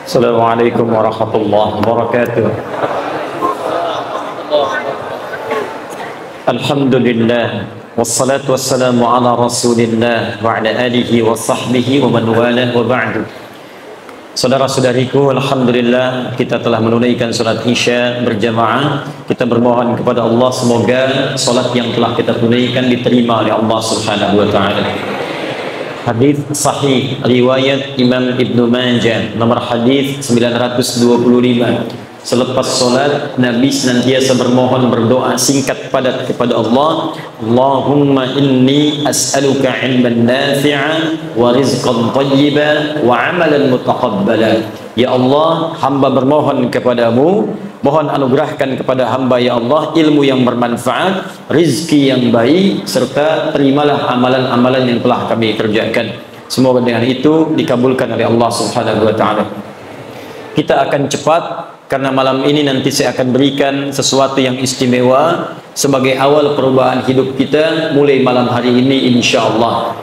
Assalamualaikum warahmatullahi wabarakatuh. Alhamdulillah wassalatu wassalamu ala Rasulillah wa ala alihi wa sahbihi wa man walah wa ba'du. Saudara-saudariku, alhamdulillah kita telah menunaikan salat Isya berjamaah. Kita bermohon kepada Allah semoga salat yang telah kita tunaikan diterima oleh Allah Subhanahu wa taala. Hadis sahih riwayat Imam Ibnu Majah nomor hadis 925. Selepas solat Nabi senantiasa bermohon berdoa singkat padat kepada Allah, Allahumma inni as'aluka ilman nafi'an wa rizqan thayyiban wa amalan mutaqabbala. Ya Allah, hamba bermohon kepadamu, mohon anugerahkan kepada hamba ya Allah ilmu yang bermanfaat, rizki yang baik, serta terimalah amalan-amalan yang telah kami kerjakan. Semoga dengan itu dikabulkan oleh Allah Subhanahu wa taala. Kita akan cepat karena malam ini nanti saya akan berikan sesuatu yang istimewa sebagai awal perubahan hidup kita mulai malam hari ini insyaallah.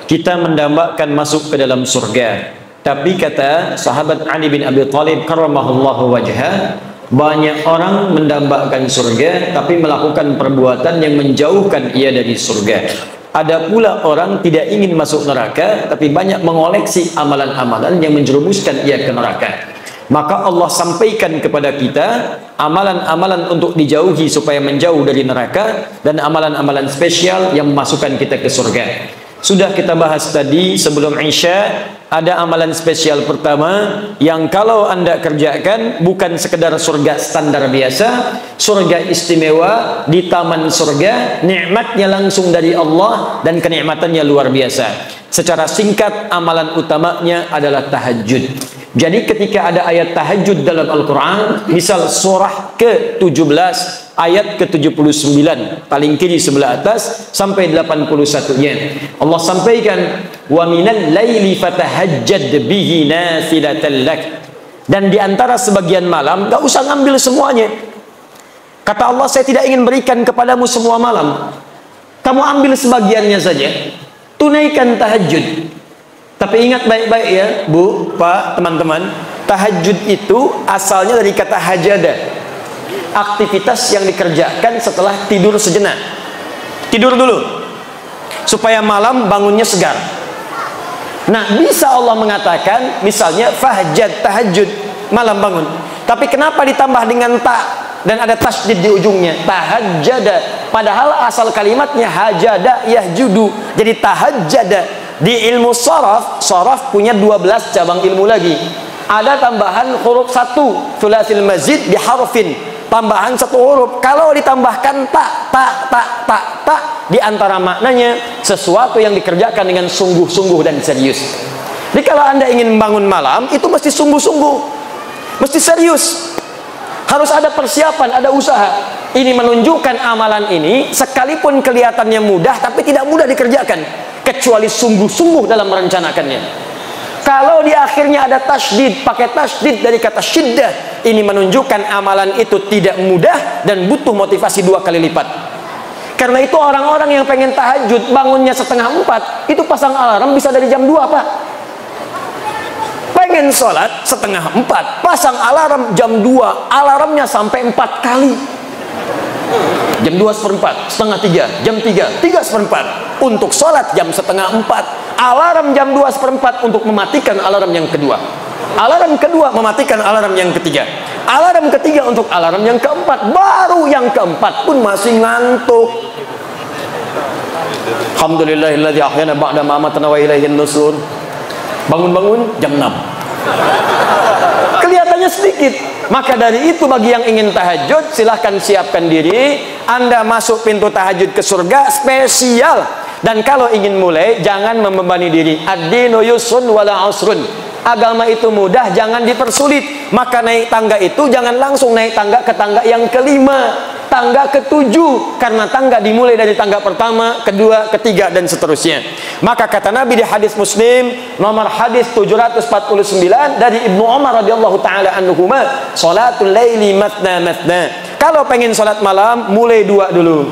Kita mendambakan masuk ke dalam surga. Tapi kata sahabat Ali bin Abi Thalib karramahullahu wajhah, banyak orang mendambakan surga tapi melakukan perbuatan yang menjauhkan ia dari surga. Ada pula orang tidak ingin masuk neraka tapi banyak mengoleksi amalan-amalan yang menjerumuskan ia ke neraka. Maka Allah sampaikan kepada kita amalan-amalan untuk dijauhi supaya menjauh dari neraka dan amalan-amalan spesial yang memasukkan kita ke surga. Sudah kita bahas tadi sebelum Isya, ada amalan spesial pertama yang kalau Anda kerjakan bukan sekedar surga standar biasa, surga istimewa di taman surga, nikmatnya langsung dari Allah dan kenikmatannya luar biasa. Secara singkat amalan utamanya adalah tahajud. Jadi ketika ada ayat tahajud dalam Al-Quran, misal surah ke-17 ayat ke-79 paling kiri sebelah atas sampai 81-nya, Allah sampaikan wa minal laili fatahajjad bihi nafilatan lak. Dan di antara sebagian malam, gak usah ngambil semuanya. Kata Allah, saya tidak ingin berikan kepadamu semua malam, kamu ambil sebagiannya saja, tunaikan tahajud. Tapi ingat baik-baik ya Bu, Pak, teman-teman, tahajud itu asalnya dari kata hajada, aktivitas yang dikerjakan setelah tidur sejenak. Tidur dulu supaya malam bangunnya segar. Nah, bisa Allah mengatakan misalnya fahjad, tahajud, malam bangun. Tapi kenapa ditambah dengan ta dan ada tasydid di ujungnya, tahajjada, padahal asal kalimatnya hajada yahjudu, jadi tahajjada. Di ilmu sharaf punya 12 cabang ilmu lagi. Ada tambahan huruf 1 thulathil mazid biharfin, tambahan 1 huruf. Kalau ditambahkan ta di antara maknanya sesuatu yang dikerjakan dengan sungguh-sungguh dan serius. Jadi kalau Anda ingin membangun malam itu mesti sungguh-sungguh, mesti serius, harus ada persiapan, ada usaha. Ini menunjukkan amalan ini sekalipun kelihatannya mudah tapi tidak mudah dikerjakan kecuali sungguh-sungguh dalam merencanakannya. Kalau di akhirnya ada tasydid, pakai tasydid dari kata syiddah, ini menunjukkan amalan itu tidak mudah dan butuh motivasi 2 kali lipat. Karena itu orang-orang yang pengen tahajud bangunnya 3:30, itu pasang alarm bisa dari jam 2 Pak. Pengen sholat 3:30, pasang alarm jam 2, alarmnya sampai 4 kali. Jam 2:15, 2:30, jam 3, 3:15 untuk sholat jam 3:30, alarm jam 2:15 untuk mematikan alarm yang kedua, alarm kedua mematikan alarm yang ketiga, alarm ketiga untuk alarm yang keempat, baru yang keempat pun masih ngantuk. Alhamdulillahilladzi ahyana ba'da ma amatana wa ilaihin nusur. Bangun-bangun jam 6, kelihatannya sedikit. Maka dari itu bagi yang ingin tahajud, silahkan siapkan diri. Anda masuk pintu tahajud ke surga spesial. Dan kalau ingin mulai, jangan membebani diri. Ad-dinu yusrun wala usrun. Agama itu mudah, jangan dipersulit. Maka naik tangga itu jangan langsung naik tangga ke tangga yang kelima, tangga ke-7, karena tangga dimulai dari tangga pertama, kedua, ketiga, dan seterusnya. Maka kata Nabi di hadis Muslim nomor hadis 749 dari Ibnu Umar radhiyallahu taala anhuma, salatul laili matna matna. Kalau pengen salat malam mulai 2 dulu.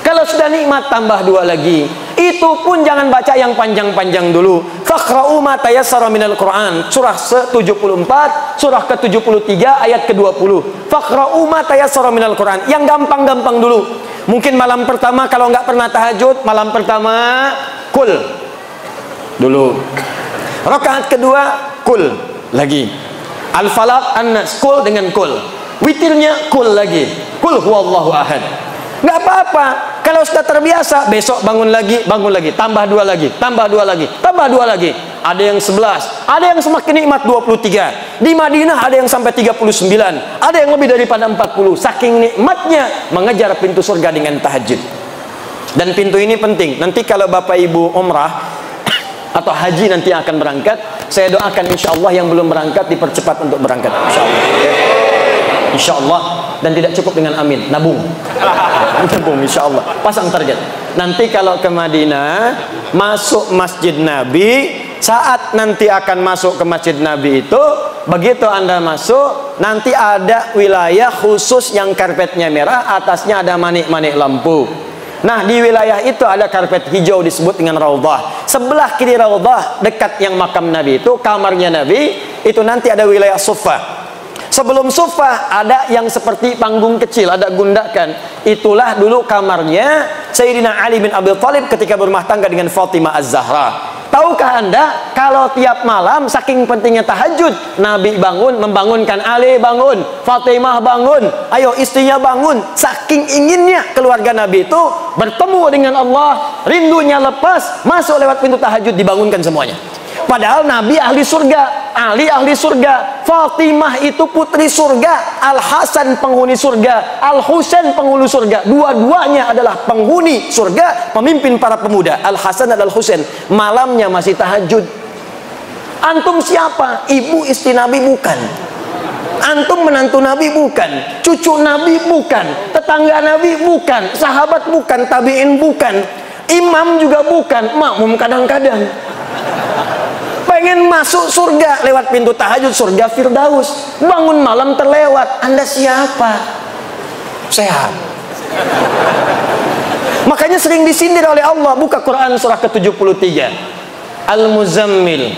Kalau sudah nikmat tambah 2 lagi. Itu pun jangan baca yang panjang-panjang dulu. Faqra'u ma tayassara minal Qur'an. Surah 74, surah ke-73 ayat ke-20. Faqra'u ma tayassara minal Qur'an. Yang gampang-gampang dulu. Mungkin malam pertama kalau nggak pernah tahajud, malam pertama kul dulu. Rakaat kedua kul lagi. Al-Falaq, An-Nas, kul dengan kul. Witirnya kul lagi. Kul huwallahu ahad. Nggak apa-apa. Kalau sudah terbiasa, besok bangun lagi, tambah 2 lagi, tambah 2 lagi, tambah 2 lagi. Ada yang 11, ada yang semakin nikmat 23. Di Madinah ada yang sampai 39, ada yang lebih daripada 40. Saking nikmatnya mengejar pintu surga dengan tahajud. Dan pintu ini penting. Nanti kalau Bapak Ibu umrah atau haji nanti akan berangkat, saya doakan insya Allah yang belum berangkat dipercepat untuk berangkat, insya Allah. Insya Allah. Dan tidak cukup dengan amin, nabung. Nabung insya Allah. Pasang target. Nanti kalau ke Madinah, masuk Masjid Nabi, saat nanti akan masuk ke Masjid Nabi itu, begitu Anda masuk, nanti ada wilayah khusus yang karpetnya merah, atasnya ada manik-manik lampu. Nah, di wilayah itu ada karpet hijau disebut dengan Raudhah. Sebelah kiri Raudhah, dekat yang makam Nabi itu, kamarnya Nabi, itu nanti ada wilayah Suffah. Sebelum Suffah ada yang seperti panggung kecil, ada gundakan. Itulah dulu kamarnya Sayyidina Ali bin Abi Thalib ketika berumah tangga dengan Fatimah Az-Zahra. Tahukah Anda kalau tiap malam saking pentingnya tahajud, Nabi bangun membangunkan Ali bangun, Fatimah bangun, ayo istrinya bangun. Saking inginnya keluarga Nabi itu bertemu dengan Allah, rindunya lepas, masuk lewat pintu tahajud dibangunkan semuanya. Padahal Nabi ahli surga, Ali ahli surga, Fatimah itu putri surga, Al-Hasan penghuni surga, Al-Husain penghuni surga. Dua-duanya adalah penghuni surga, pemimpin para pemuda. Al-Hasan dan Al-Husain malamnya masih tahajud. Antum siapa? Ibu istri Nabi bukan. Antum menantu Nabi bukan, cucu Nabi bukan, tetangga Nabi bukan, sahabat bukan, tabi'in bukan, imam juga bukan, makmum kadang-kadang. Pengen masuk surga lewat pintu tahajud, surga Firdaus, bangun malam terlewat. Anda siapa? Sehat. Makanya sering disindir oleh Allah. Buka Quran surah ke-73, Al-Muzammil,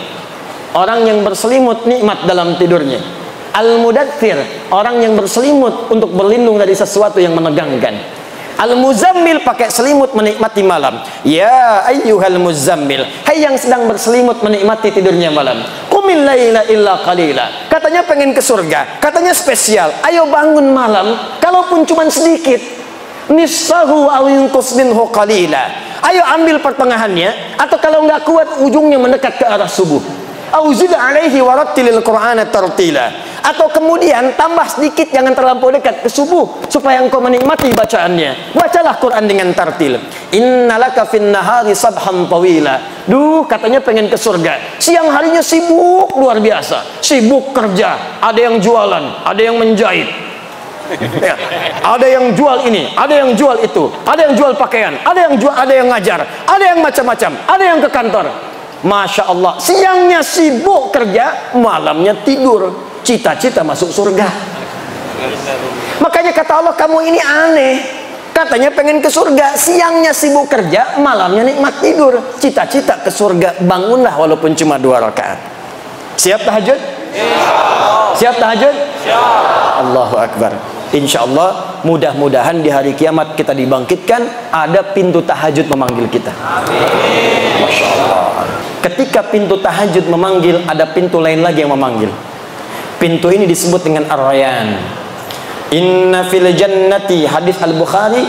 orang yang berselimut nikmat dalam tidurnya. Al-Mudaththir, orang yang berselimut untuk berlindung dari sesuatu yang menegangkan. Al-Muzammil pakai selimut menikmati malam. Ya ayyuhal muzammil, hai yang sedang berselimut menikmati tidurnya malam. Qumil laila illa qalila. Katanya pengen ke surga, katanya spesial. Ayo bangun malam, kalaupun cuma sedikit. Nisfahu aw yunqus minhu qalila. Ayo ambil pertengahannya, atau kalau nggak kuat ujungnya mendekat ke arah subuh. Auzid alaihi warattilil Qur'ana tartila. Atau kemudian tambah sedikit, jangan terlampau dekat ke subuh, supaya engkau menikmati bacaannya. Bacalah Quran dengan tartil. Innalaka fin nahari sabhan tawila. Duh, katanya pengen ke surga, siang harinya sibuk luar biasa, sibuk kerja, ada yang jualan, ada yang menjahit, ya, ada yang jual ini, ada yang jual itu, ada yang jual pakaian, ada yang ngajar, ada yang macam-macam, ada yang ke kantor. Masya Allah, siangnya sibuk kerja, malamnya tidur, cita-cita masuk surga. Makanya kata Allah, kamu ini aneh. Katanya pengen ke surga, siangnya sibuk kerja, malamnya nikmat tidur, cita-cita ke surga. Bangunlah walaupun cuma 2 rakaat. Siap tahajud? Siap tahajud? Allahu Akbar. Insya Allah mudah-mudahan di hari kiamat kita dibangkitkan, ada pintu tahajud memanggil kita. Masya Allah. Ketika pintu tahajud memanggil, ada pintu lain lagi yang memanggil. Pintu ini disebut dengan Ar-Rayyan. Inna fil jannati, hadis Al-Bukhari,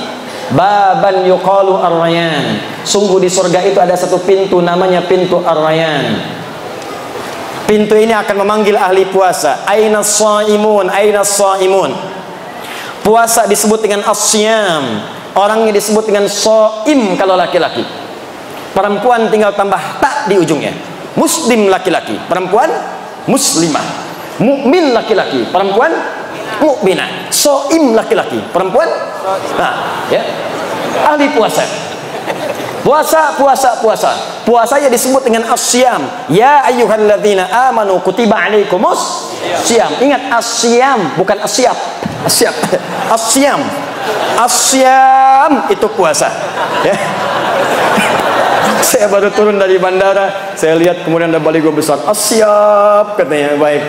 baban yuqalu Ar-Rayyan. Sungguh di surga itu ada satu pintu namanya pintu Ar-Rayyan. Pintu ini akan memanggil ahli puasa. Aina shaimun, aina shaimun. Puasa disebut dengan as-siyam. Orangnya disebut dengan shaim kalau laki-laki. Perempuan tinggal tambah tak di ujungnya. Muslim laki-laki, perempuan muslimah. Mukmin laki-laki, perempuan mukminah. Shaim laki-laki, perempuan ya, ahli puasa. Puasa. Puasanya disebut dengan as-siyam. Ya ayyuhalladzina amanu kutiba alaikumus siyam. Ingat, as-siyam bukan as-siyab. As-siyab. As-siyam. As-siyam itu puasa. Ya. Saya baru turun dari bandara, saya lihat kemudian ada baligo besar, asyam, katanya. Baik.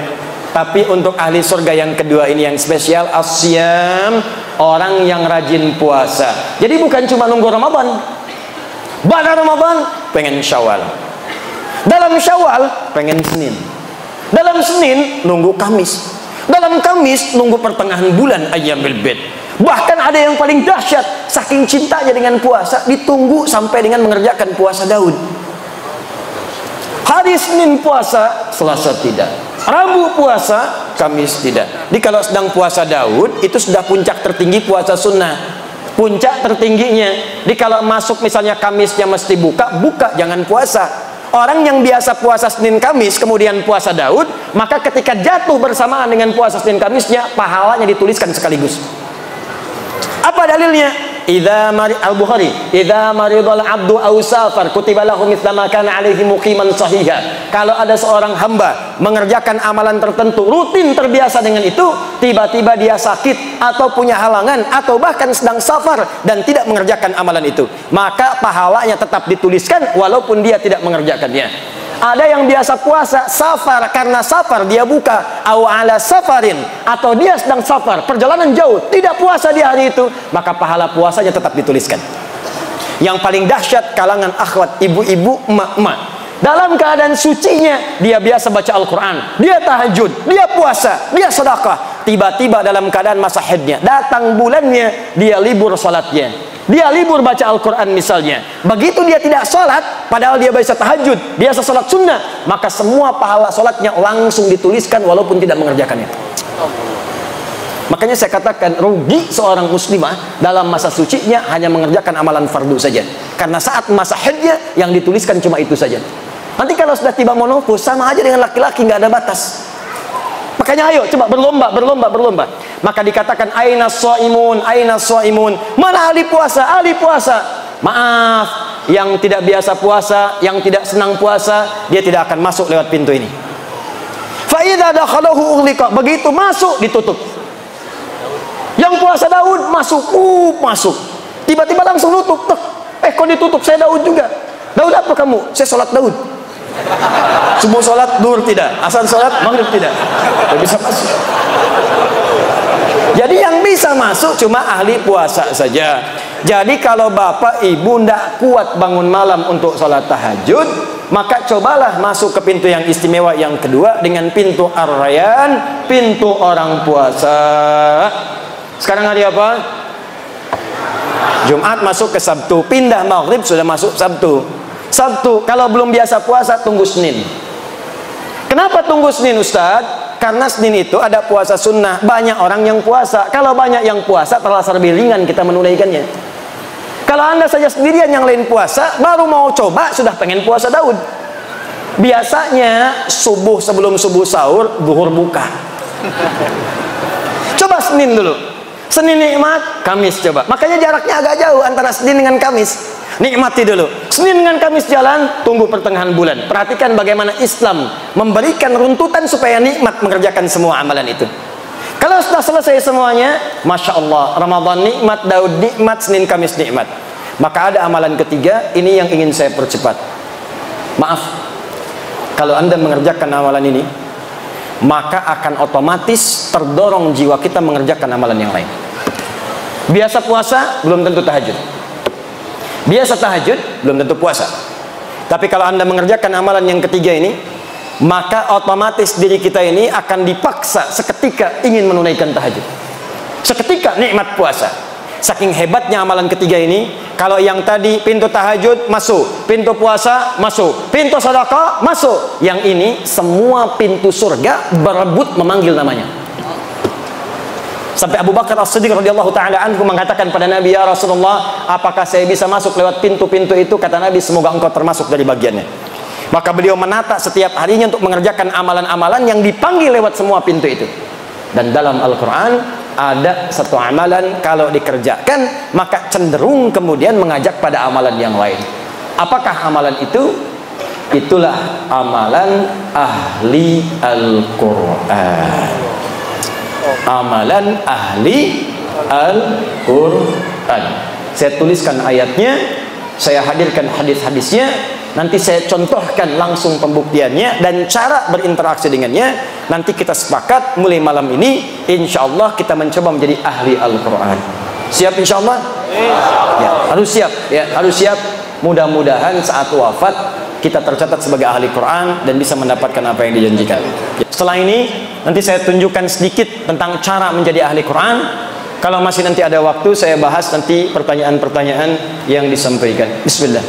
Tapi untuk ahli surga yang kedua ini yang spesial, asyam, orang yang rajin puasa. Jadi bukan cuma nunggu Ramadan. Pada Ramadan pengen Syawal. Dalam Syawal pengen Senin. Dalam Senin nunggu Kamis. Dalam Kamis nunggu pertengahan bulan Ayyamul Bid. Bahkan ada yang paling dahsyat, saking cintanya dengan puasa, ditunggu sampai dengan mengerjakan puasa Daud. Hari Senin puasa, Selasa tidak. Rabu puasa, Kamis tidak. Jadi kalau sedang puasa Daud, itu sudah puncak tertinggi puasa sunnah. Puncak tertingginya. Jadi kalau masuk misalnya Kamisnya mesti buka, jangan puasa. Orang yang biasa puasa Senin Kamis kemudian puasa Daud, maka ketika jatuh bersamaan dengan puasa Senin Kamisnya, pahalanya dituliskan sekaligus. Apa dalilnya? Al-Bukhari, idza maridal abdu aw safar kutiba lahu mithla ma kana alaihi muqiman sahiha. Kalau ada seorang hamba mengerjakan amalan tertentu, rutin terbiasa dengan itu, tiba-tiba dia sakit atau punya halangan atau bahkan sedang safar dan tidak mengerjakan amalan itu, maka pahalanya tetap dituliskan walaupun dia tidak mengerjakannya. Ada yang biasa puasa safar, karena safar dia buka, au ala safarin, atau dia sedang safar, perjalanan jauh, tidak puasa di hari itu, maka pahala puasanya tetap dituliskan. Yang paling dahsyat kalangan akhwat, ibu-ibu, emak-emak, dalam keadaan sucinya dia biasa baca Al-Quran, dia tahajud, dia puasa, dia sedekah. Tiba-tiba dalam keadaan masa haidnya, datang bulannya, dia libur salatnya, dia libur baca Al-Quran misalnya. Begitu dia tidak sholat, padahal dia biasa tahajud, biasa sholat sunnah, maka semua pahala sholatnya langsung dituliskan walaupun tidak mengerjakannya. Makanya saya katakan, rugi seorang muslimah dalam masa sucinya hanya mengerjakan amalan fardu saja, karena saat masa haidnya yang dituliskan cuma itu saja. Nanti kalau sudah tiba menopause, sama aja dengan laki-laki, nggak ada batas. Makanya ayo coba berlomba. Maka dikatakan aina shaimun, mana ahli puasa, ahli puasa. Maaf, yang tidak biasa puasa, yang tidak senang puasa, dia tidak akan masuk lewat pintu ini. Fa idza dakhalahu ughliqa, begitu masuk ditutup. Yang puasa Daud masuk. Tiba-tiba langsung nutup. Kok ditutup? Saya Daud juga. Daud apa kamu? Saya sholat Daud. Subuh sholat, duhur tidak, asar sholat, maghrib tidak. Tidak bisa masuk. Jadi yang bisa masuk cuma ahli puasa saja. Jadi kalau bapak ibu tidak kuat bangun malam untuk sholat tahajud, maka cobalah masuk ke pintu yang istimewa yang kedua dengan pintu Ar-Rayyan, pintu orang puasa. Sekarang hari apa? Jumat masuk ke Sabtu, pindah maghrib sudah masuk Sabtu. Kalau belum biasa puasa, tunggu Senin. Kenapa tunggu Senin, Ustaz? Karena Senin itu ada puasa sunnah, banyak orang yang puasa. Kalau banyak yang puasa, terasa lebih ringan kita menunaikannya. Kalau anda saja sendirian yang lain puasa, baru mau coba sudah pengen puasa Daud. Biasanya subuh, sebelum subuh sahur, duhur buka. Coba Senin dulu. Senin nikmat, Kamis coba. Makanya jaraknya agak jauh antara Senin dengan Kamis. Nikmati dulu. Senin dengan Kamis jalan, tunggu pertengahan bulan. Perhatikan bagaimana Islam memberikan runtutan supaya nikmat mengerjakan semua amalan itu. Kalau sudah selesai semuanya, Masya Allah, Ramadan nikmat, Daud nikmat, Senin Kamis nikmat. Maka ada amalan ketiga, ini yang ingin saya percepat. Maaf, kalau anda mengerjakan amalan ini, maka akan otomatis terdorong jiwa kita mengerjakan amalan yang lain. Biasa puasa, belum tentu tahajud. Biasa tahajud, belum tentu puasa. Tapi kalau anda mengerjakan amalan yang ketiga ini, maka otomatis diri kita ini akan dipaksa seketika ingin menunaikan tahajud, seketika nikmat puasa. Saking hebatnya amalan ketiga ini. Kalau yang tadi pintu tahajud masuk, pintu puasa masuk, pintu sedekah masuk, yang ini semua pintu surga berebut memanggil namanya. Sampai Abu Bakar As-Siddiq radhiyallahu taala anhu mengatakan pada Nabi, ya Rasulullah, apakah saya bisa masuk lewat pintu-pintu itu? Kata Nabi, semoga engkau termasuk dari bagiannya. Maka beliau menata setiap harinya untuk mengerjakan amalan-amalan yang dipanggil lewat semua pintu itu. Dan dalam Al-Quran ada satu amalan kalau dikerjakan maka cenderung kemudian mengajak pada amalan yang lain. Apakah amalan itu? Itulah amalan ahli Al-Quran. Amalan ahli Al-Quran. Saya tuliskan ayatnya saya hadirkan hadis-hadisnya, nanti saya contohkan langsung pembuktiannya dan cara berinteraksi dengannya. Nanti kita sepakat mulai malam ini, insya Allah kita mencoba menjadi ahli Al-Quran. Siap insya Allah? Ya, harus siap, ya, harus siap. Mudah-mudahan saat wafat kita tercatat sebagai ahli Quran dan bisa mendapatkan apa yang dijanjikan. Setelah ini nanti saya tunjukkan sedikit tentang cara menjadi ahli Quran. Kalau masih nanti ada waktu, saya bahas nanti pertanyaan-pertanyaan yang disampaikan. Bismillah.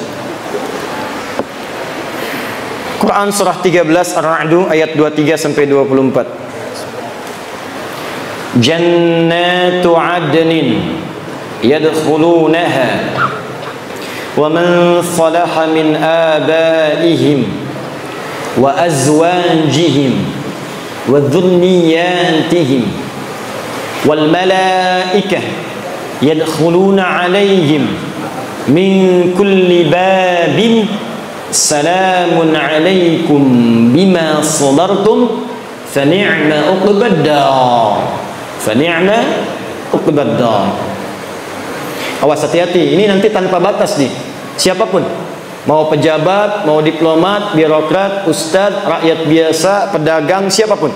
Quran surah 13 Ar-Ra'd ayat 23 sampai 24. Jannatu 'adnin yadkhulunaha wa man salaha min abaihim wa azwajihim wa dhurriyyatihim wal malaikah yadkhuluna 'alaihim min kulli babin salamun 'alaikum bima sabartum fa ni'ma uqbad dar fa ni'ma uqbad dar. Awas, hati-hati, ini nanti tanpa batas nih. Siapapun, mau pejabat, mau diplomat, birokrat, ustadz, rakyat biasa, pedagang, siapapun.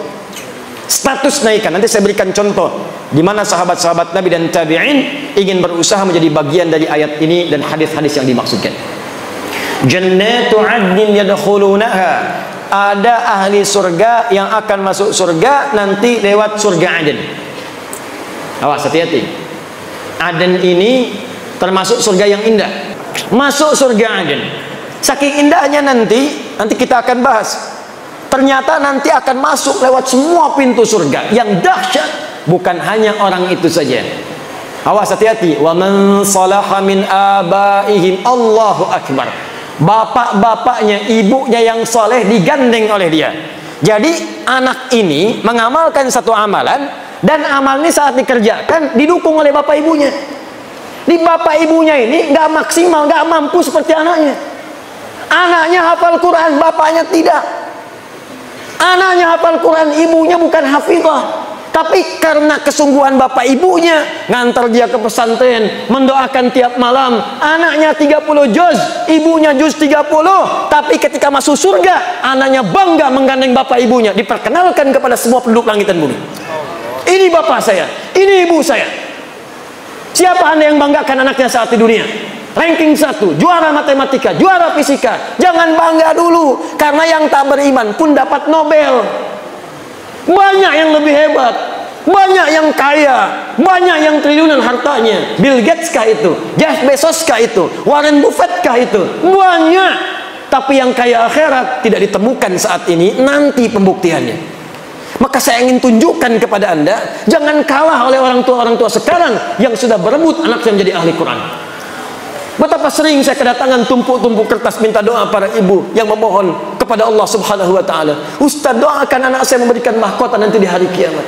Status naikkan. Nanti saya berikan contoh di mana sahabat-sahabat Nabi dan tabi'in ingin berusaha menjadi bagian dari ayat ini dan hadis-hadis yang dimaksudkan. Jannatu 'adnin yadkhulunaha. Ada ahli surga yang akan masuk surga nanti lewat surga Aden. Awas, hati-hati. Aden ini termasuk surga yang indah. Masuk surga Aden, saking indahnya nanti kita akan bahas. Ternyata nanti akan masuk lewat semua pintu surga. Yang dahsyat bukan hanya orang itu saja. Awas, hati-hati. Wa man salaha min abaihim, Allahu akbar. Bapak-bapaknya, ibunya yang soleh digandeng oleh dia. Jadi anak ini mengamalkan satu amalan, dan amal ini saat dikerjakan didukung oleh bapak ibunya. Di bapak ibunya ini nggak maksimal, nggak mampu seperti anaknya. Anaknya hafal Quran, bapaknya tidak. Anaknya hafal Quran, ibunya bukan hafizah. Tapi karena kesungguhan bapak ibunya, ngantar dia ke pesantren, mendoakan tiap malam. Anaknya 30 juz, ibunya juz 30. Tapi ketika masuk surga, anaknya bangga menggandeng bapak ibunya, diperkenalkan kepada semua penduduk langit dan bumi. Ini bapak saya, ini ibu saya. Siapa Anda yang banggakan anaknya saat di dunia? Ranking 1, juara matematika, juara fisika. Jangan bangga dulu, karena yang tak beriman pun dapat Nobel. Banyak yang lebih hebat, banyak yang kaya, banyak yang triliunan hartanya. Bill Gates kah itu? Jeff Bezos kah itu? Warren Buffett kah itu? Banyak. Tapi yang kaya akhirat tidak ditemukan saat ini, nanti pembuktiannya. Maka saya ingin tunjukkan kepada Anda, jangan kalah oleh orang tua sekarang yang sudah berebut anak saya menjadi ahli Quran. Betapa sering saya kedatangan tumpuk-tumpuk kertas minta doa para ibu yang memohon kepada Allah Subhanahu wa taala. Ustaz, doakan anak saya memberikan mahkota nanti di hari kiamat.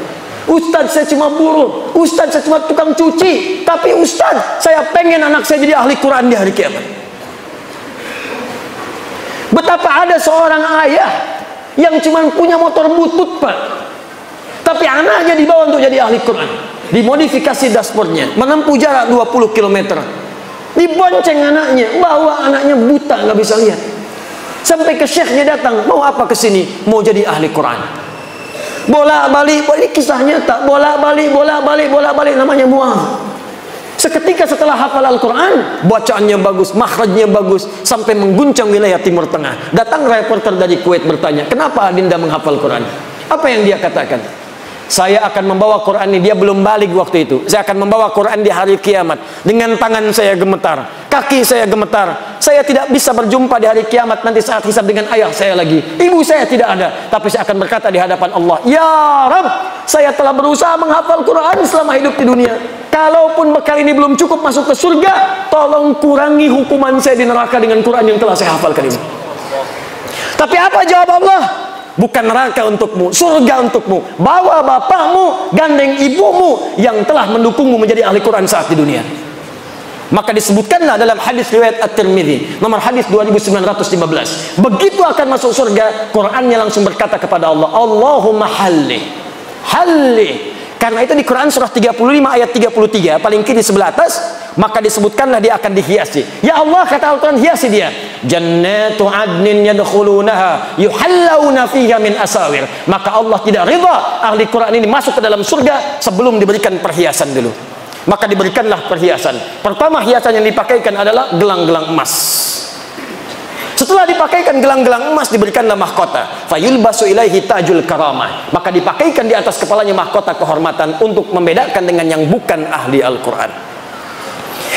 Ustaz, saya cuma buruh. Ustaz, saya cuma tukang cuci. Tapi Ustaz, saya pengen anak saya jadi ahli Quran di hari kiamat. Betapa ada seorang ayah yang cuma punya motor butut, Pak, tapi anaknya dibawa untuk jadi ahli Quran. Dimodifikasi dashboardnya, menempuh jarak 20 km. Dibonceng anaknya, bawa anaknya buta, nggak bisa lihat. Sampai ke syekhnya datang, mau apa ke sini? Mau jadi ahli Quran. Bolak-balik, ini kisah nyata. Bolak-balik, namanya Mu'adz. Seketika setelah hafal Al-Quran, bacaannya bagus, makhrajnya bagus, sampai mengguncang wilayah Timur Tengah. Datang reporter dari Kuwait bertanya, kenapa Adinda menghafal Quran? Apa yang dia katakan? Saya akan membawa Quran ini, dia belum balik waktu itu. Saya akan membawa Quran di hari kiamat. Dengan tangan saya gemetar, kaki saya gemetar. Saya tidak bisa berjumpa di hari kiamat nanti saat hisab dengan ayah saya lagi. Ibu saya tidak ada. Tapi saya akan berkata di hadapan Allah, ya Rabb, saya telah berusaha menghafal Quran selama hidup di dunia. Kalaupun bekal ini belum cukup masuk ke surga, tolong kurangi hukuman saya di neraka dengan Quran yang telah saya hafalkan ini. Tapi apa jawab Allah? Bukan neraka untukmu, surga untukmu. Bawa bapakmu, gandeng ibumu yang telah mendukungmu menjadi ahli Quran saat di dunia. Maka disebutkanlah dalam hadis riwayat At-Tirmidzi, nomor hadis 2915. Begitu akan masuk surga, Qurannya langsung berkata kepada Allah, Allahumma halli. Karena itu di Quran surah 35 ayat 33, paling kiri sebelah atas, maka disebutkanlah dia akan dihiasi. Ya Allah, kata Al-Quran, hiasi dia. Jannatu adnin yadkhulunaha yuhallawna fiha min asawir. Maka Allah tidak ridha ahli Quran ini masuk ke dalam surga sebelum diberikan perhiasan dulu. Maka diberikanlah perhiasan. Pertama hiasan yang dipakaikan adalah gelang-gelang emas. Setelah dipakaikan gelang-gelang emas, diberikanlah mahkota. Fayulbasu ilaihi tajul karamah. Maka dipakaikan di atas kepalanya mahkota kehormatan untuk membedakan dengan yang bukan ahli Al-Quran.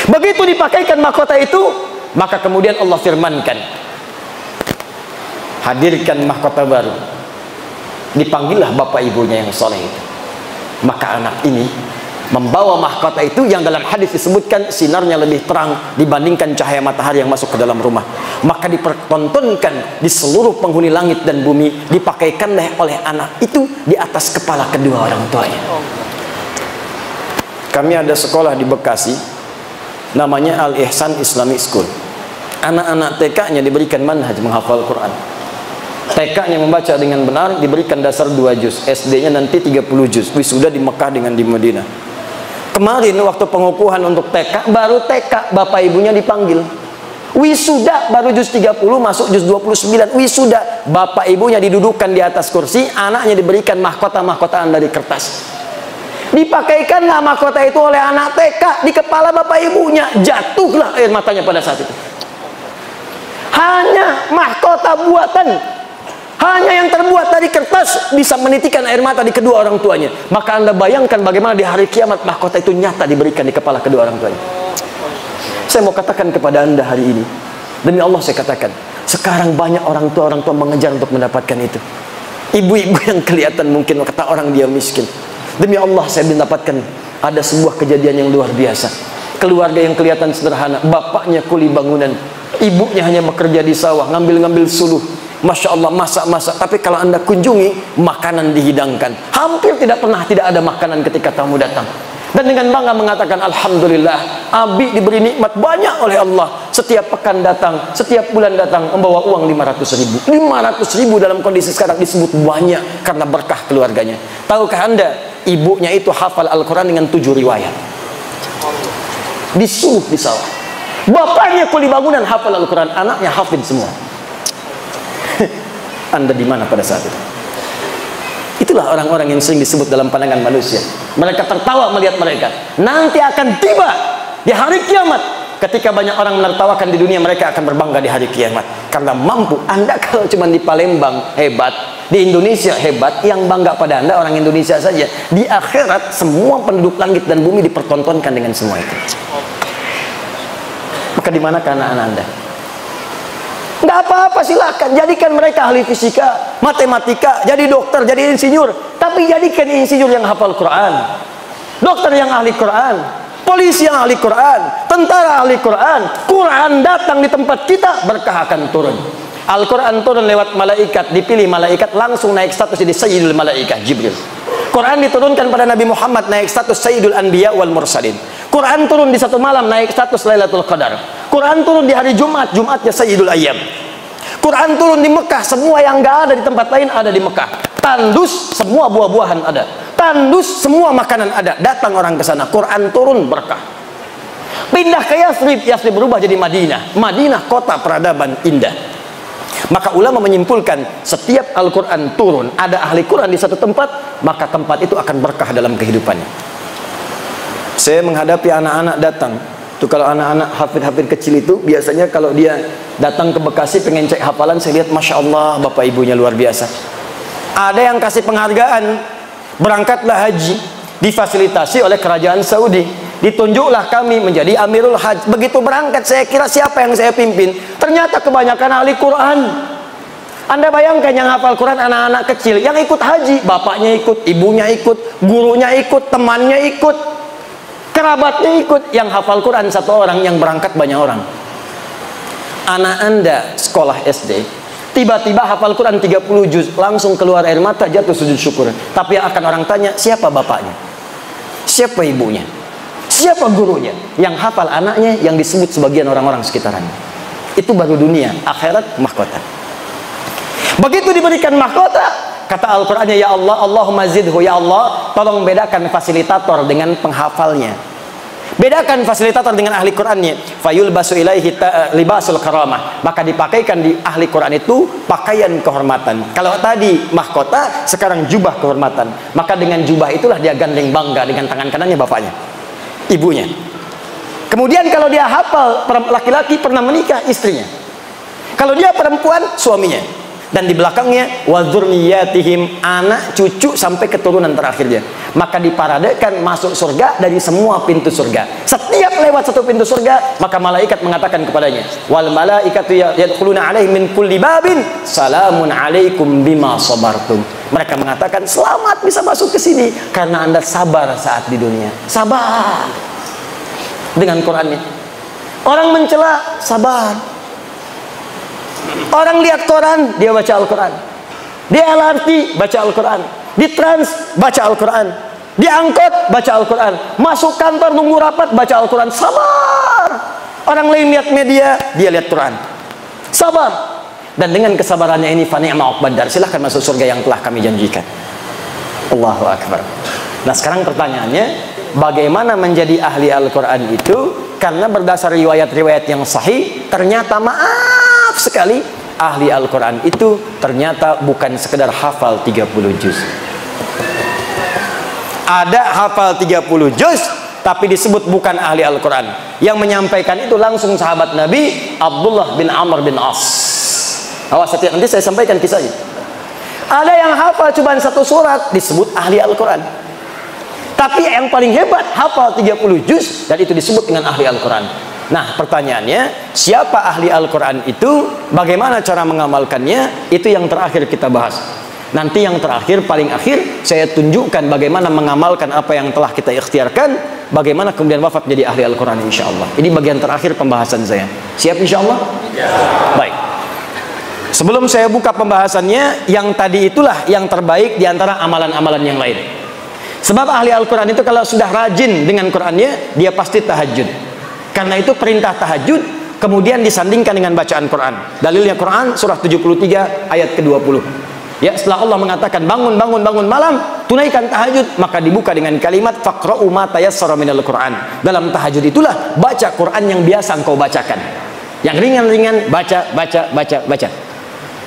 Begitu dipakaikan mahkota itu, maka kemudian Allah firmankan, hadirkan mahkota baru. Dipanggillah bapak ibunya yang soleh itu. Maka anak ini membawa mahkota itu yang dalam hadis disebutkan sinarnya lebih terang dibandingkan cahaya matahari yang masuk ke dalam rumah. Maka dipertontonkan di seluruh penghuni langit dan bumi, dipakaikanlah oleh anak itu di atas kepala kedua orang tuanya. Kami ada sekolah di Bekasi, namanya Al-Ihsan Islamic School. Anak-anak TK-nya diberikan manhaj menghafal Quran. TK-nya membaca dengan benar, diberikan dasar 2 juz. SD-nya nanti 30 juz. Wisuda di Mekah dengan di Madinah. Kemarin waktu pengukuhan untuk TK, baru TK bapak ibunya dipanggil. Wisuda baru juz 30 masuk juz 29. Wisuda bapak ibunya didudukkan di atas kursi, anaknya diberikan mahkota-mahkotaan dari kertas. Dipakaikanlah mahkota itu oleh anak TK di kepala bapak ibunya. Jatuhlah air matanya pada saat itu. Hanya mahkota buatan, hanya yang terbuat dari kertas bisa menitikan air mata di kedua orang tuanya. Maka Anda bayangkan bagaimana di hari kiamat mahkota itu nyata diberikan di kepala kedua orang tuanya. Saya mau katakan kepada Anda hari ini, demi Allah saya katakan, sekarang banyak orang tua mengejar untuk mendapatkan itu. Ibu-ibu yang kelihatan mungkin kata orang dia miskin. Demi Allah saya mendapatkan ada sebuah kejadian yang luar biasa. Keluarga yang kelihatan sederhana, bapaknya kuli bangunan, ibunya hanya bekerja di sawah, ngambil-ngambil suluh. Masya Allah, masak-masak. Tapi kalau Anda kunjungi, makanan dihidangkan. Hampir tidak pernah tidak ada makanan ketika tamu datang. Dan dengan bangga mengatakan, Alhamdulillah, Abi diberi nikmat banyak oleh Allah. Setiap pekan datang, setiap bulan datang, membawa uang 500.000. 500.000 dalam kondisi sekarang disebut banyak karena berkah keluarganya. Tahukah Anda, ibunya itu hafal Al-Quran dengan 7 riwayat. Disuruh di sawah. Bapaknya kuli bangunan hafal Al-Quran, anaknya hafid semua. Anda di mana pada saat itu? Itulah orang-orang yang sering disebut dalam pandangan manusia. Mereka tertawa melihat mereka. Nanti akan tiba di hari kiamat. Ketika banyak orang menertawakan di dunia, mereka akan berbangga di hari kiamat. Karena mampu. Anda kalau cuma di Palembang hebat, di Indonesia hebat, yang bangga pada Anda orang Indonesia saja. Di akhirat semua penduduk langit dan bumi dipertontonkan dengan semua itu. Maka di manakah anak-anak Anda? Nggak apa-apa, silakan jadikan mereka ahli fisika, matematika, jadi dokter, jadi insinyur. Tapi jadikan insinyur yang hafal Quran, dokter yang ahli Quran, polisi yang ahli Quran, tentara ahli Quran. Quran datang di tempat kita, berkah akan turun. Al-Quran turun lewat malaikat, dipilih malaikat langsung naik status jadi Sayyidul Malaikah Jibril. Quran diturunkan pada Nabi Muhammad, naik status Sayyidul Anbiya wal Mursalin. Quran turun di satu malam, naik status Lailatul Qadar. Quran turun di hari Jumat, Jumatnya Sayyidul Ayyam. Quran turun di Mekah, semua yang nggak ada di tempat lain ada di Mekah. Tandus, semua buah-buahan ada. Tandus, semua makanan ada. Datang orang ke sana, Quran turun berkah. Pindah ke Yathrib, Yathrib berubah jadi Madinah. Madinah kota peradaban indah. Maka ulama menyimpulkan, setiap Al-Quran turun, ada ahli Quran di satu tempat, maka tempat itu akan berkah dalam kehidupannya. Saya menghadapi anak-anak datang. Tuh kalau anak-anak hafid-hafid kecil itu, biasanya kalau dia datang ke Bekasi pengen cek hafalan, saya lihat Masya Allah bapak ibunya luar biasa. Ada yang kasih penghargaan, berangkatlah haji, difasilitasi oleh kerajaan Saudi. Ditunjuklah kami menjadi Amirul Hajj. Begitu berangkat saya kira siapa yang saya pimpin, ternyata kebanyakan ahli Quran. Anda bayangkan yang hafal Quran anak-anak kecil, yang ikut haji, bapaknya ikut, ibunya ikut, gurunya ikut, temannya ikut, kerabatnya ikut. Yang hafal Quran satu orang, yang berangkat banyak orang. Anak Anda sekolah SD tiba-tiba hafal Quran 30 juz, langsung keluar air mata, jatuh sujud syukur. Tapi yang akan orang tanya, siapa bapaknya, siapa ibunya, siapa gurunya? Yang hafal anaknya yang disebut sebagian orang-orang sekitarannya. Itu baru dunia. Akhirat mahkota. Begitu diberikan mahkota, kata Al-Qurannya, ya Allah, Allahumma zidhu, ya Allah tolong bedakan fasilitator dengan penghafalnya. Bedakan fasilitator dengan ahli Qur'annya. Fayulbasu ilaihi libasul karamah. Maka dipakaikan di ahli Qur'an itu pakaian kehormatan. Kalau tadi mahkota, sekarang jubah kehormatan. Maka dengan jubah itulah dia gandeng bangga dengan tangan kanannya bapaknya, ibunya. Kemudian kalau dia hafal, laki-laki pernah menikah, istrinya. Kalau dia perempuan, suaminya. Dan di belakangnya wa dzurriyyatihim, anak cucu sampai keturunan terakhirnya. Maka diparadekan masuk surga dari semua pintu surga. Setiap lewat satu pintu surga, maka malaikat mengatakan kepadanya, wal malaikatu yadkhuluna alaihim min kulli babin salamun alaikum bima sabartum. Mereka mengatakan, selamat bisa masuk ke sini karena Anda sabar saat di dunia. Sabar. Dengan Qur'annya. Orang mencela, sabar. Orang lihat koran, dia baca Al-Quran. Di LRT, baca Al-Quran. Di trans, baca Al-Quran. Di angkot, baca Al-Quran. Masuk kantor, nunggu rapat, baca Al-Quran. Sabar. Orang lain lihat media, dia lihat Quran. Sabar. Dan dengan kesabarannya ini, fa ni'ma uqbad dar, silahkan masuk surga yang telah kami janjikan. Allahu Akbar. Nah sekarang pertanyaannya, bagaimana menjadi ahli Al-Quran itu? Karena berdasar riwayat-riwayat yang sahih, ternyata maaf sekali, ahli Al-Quran itu ternyata bukan sekedar hafal 30 juz. Ada hafal 30 juz, tapi disebut bukan ahli Al-Quran. Yang menyampaikan itu langsung sahabat Nabi, Abdullah bin Amr bin As. Awas, nanti saya sampaikan kisahnya. Ada yang hafal cuma satu surat, disebut ahli Al-Quran. Tapi yang paling hebat, hafal 30 juz, dan itu disebut dengan ahli Al-Quran. Nah pertanyaannya, siapa ahli Al-Quran itu? Bagaimana cara mengamalkannya? Itu yang terakhir kita bahas. Nanti yang terakhir, paling akhir, saya tunjukkan bagaimana mengamalkan apa yang telah kita ikhtiarkan. Bagaimana kemudian wafat jadi ahli Al-Quran insya Allah. Ini bagian terakhir pembahasan saya. Siap insya Allah? Ya. Baik. Sebelum saya buka pembahasannya, yang tadi itulah yang terbaik di antara amalan-amalan yang lain. Sebab ahli Al-Quran itu kalau sudah rajin dengan Qurannya, dia pasti tahajud. Karena itu perintah tahajud kemudian disandingkan dengan bacaan Quran. Dalilnya Quran surah 73 ayat ke-20. Ya, setelah Allah mengatakan bangun malam, tunaikan tahajud, maka dibuka dengan kalimat faqra'u ma tayassara minal Quran. Dalam tahajud itulah baca Quran yang biasa engkau bacakan. Yang ringan-ringan baca.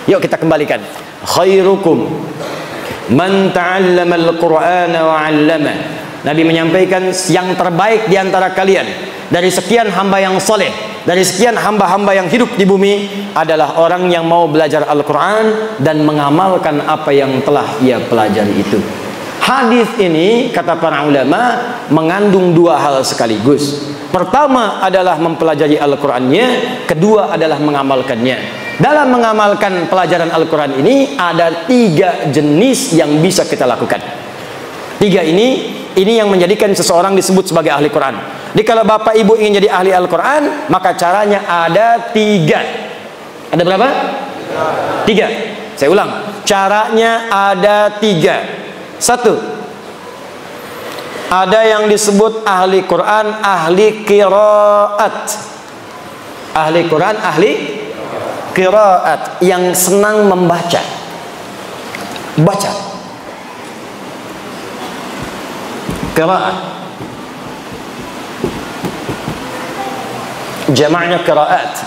Yuk kita kembalikan. Khairukum man ta'allama al-Qur'ana wa 'allama. Nabi menyampaikan yang terbaik di antara kalian dari sekian hamba yang soleh, dari sekian hamba-hamba yang hidup di bumi adalah orang yang mau belajar Al-Quran dan mengamalkan apa yang telah ia pelajari itu. Hadis ini kata para ulama mengandung dua hal sekaligus. Pertama adalah mempelajari Al-Qurannya, kedua adalah mengamalkannya. Dalam mengamalkan pelajaran Al-Quran ini ada 3 jenis yang bisa kita lakukan. 3 ini yang menjadikan seseorang disebut sebagai ahli Quran. Jadi kalau bapak ibu ingin jadi ahli Al-Quran, maka caranya ada 3. Ada berapa? 3. Saya ulang, caranya ada 3. 1, ada yang disebut ahli Quran, ahli qiraat. Ahli Quran, ahli qiraat, yang senang membaca. Baca. Qiraat. Jamaknya qiraat.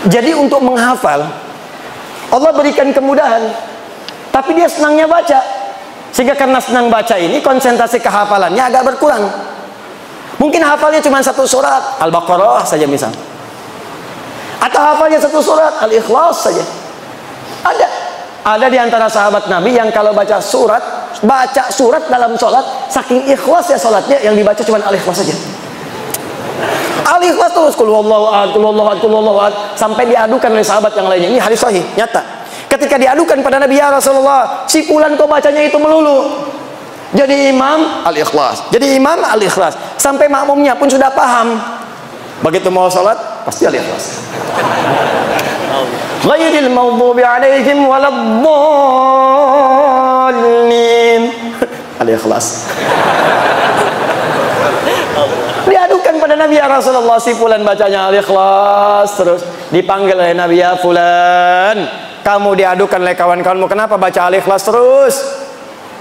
Jadi untuk menghafal, Allah berikan kemudahan. Tapi dia senangnya baca. Sehingga karena senang baca ini, konsentrasi kehafalannya agak berkurang. Mungkin hafalnya cuma 1 surat, Al-Baqarah saja misal. Atau hafalnya 1 surat, Al-Ikhlas saja. Ada di antara sahabat Nabi yang kalau baca surat dalam sholat, saking ikhlas ya sholatnya, yang dibaca cuma Al-Ikhlas saja. Al-Ikhlas terus, Qul huwallahu ahad, Qul huwallahu ahad, Qul huwallahu ahad, sampai diadukan oleh sahabat yang lainnya. Ini hadis sahih, nyata. Ketika diadukan pada Nabi, ya Rasulullah, si fulan kau bacanya itu melulu. Jadi imam Al-Ikhlas, jadi imam Al-Ikhlas, sampai makmumnya pun sudah paham. Begitu mau sholat, pasti Al-Ikhlas. Ghairil maghdubi alaihim waladdallin. Al-Ikhlas. Diadukan pada Nabi, ya Rasulullah, si fulan bacanya Al-Ikhlas terus. Dipanggil oleh Nabi, ya fulan, kamu diadukan oleh kawan-kawanmu, kenapa baca Al-Ikhlas terus?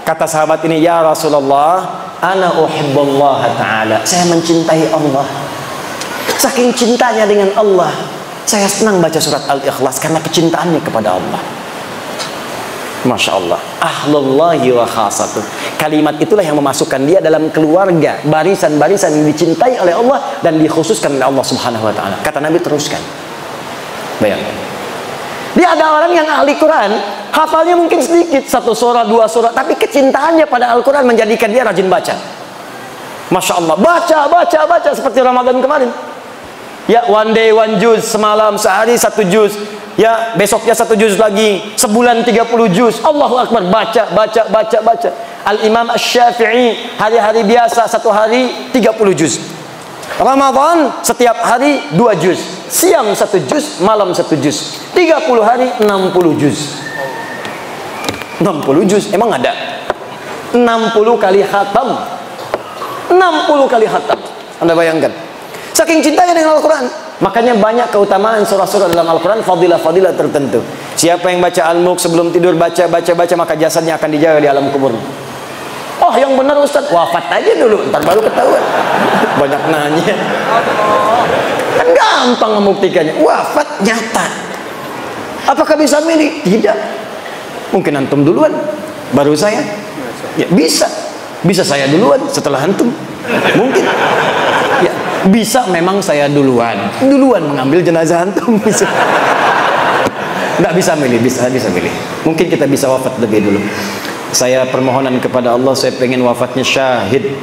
Kata sahabat ini, ya Rasulullah, ana uhibbullah ta'ala. Saya mencintai Allah. Saking cintanya dengan Allah, saya senang baca surat Al-Ikhlas karena kecintaannya kepada Allah. Masya Allah. Ahlullahi wa khasatuh. Kalimat itulah yang memasukkan dia dalam keluarga, barisan-barisan yang dicintai oleh Allah dan dikhususkan oleh Allah Subhanahu wa ta'ala. Kata Nabi, teruskan. Bayangkan. Dia ada orang yang ahli Quran, hafalnya mungkin sedikit, 1 surah, 2 surah, tapi kecintaannya pada Al-Quran menjadikan dia rajin baca. Masya Allah. Baca seperti Ramadan kemarin. Ya, one day one juz, semalam sehari 1 juz. Ya, besoknya 1 juz lagi, sebulan 30 juz. Allahu Akbar, baca. Al-Imam Asy-Syafi'i hari-hari biasa 1 hari 30 juz. Ramadan setiap hari 2 juz. Siang 1 juz, malam 1 juz. 30 hari 60 juz. 60 juz, emang ada? 60 kali khatam. 60 kali khatam. Anda bayangkan. Saking cintanya dengan Al-Quran. Makanya banyak keutamaan surah-surah dalam Al-Quran, fadilah-fadilah tertentu. Siapa yang baca Al-Mulk sebelum tidur, baca, maka jasadnya akan dijaga di alam kubur. Oh, yang benar Ustaz, wafat aja dulu, ntar baru ketahuan. Banyak nanya. Kan gampang membuktikannya. Wafat nyata. Apakah bisa milih? Tidak. Mungkin antum duluan, baru saya. Ya, bisa. Bisa saya duluan setelah antum. Mungkin. Ya, bisa memang saya duluan mengambil jenazah antum. Bisa. Nggak bisa milih, bisa milih. Mungkin kita bisa wafat lebih dulu. Saya permohonan kepada Allah, saya pengen wafatnya syahid.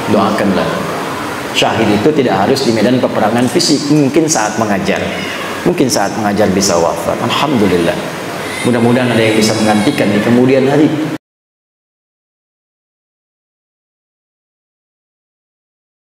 Doakanlah. Syahid itu tidak harus di medan peperangan fisik. Mungkin saat mengajar bisa wafat. Alhamdulillah. Mudah-mudahan ada yang bisa menggantikan di kemudian hari.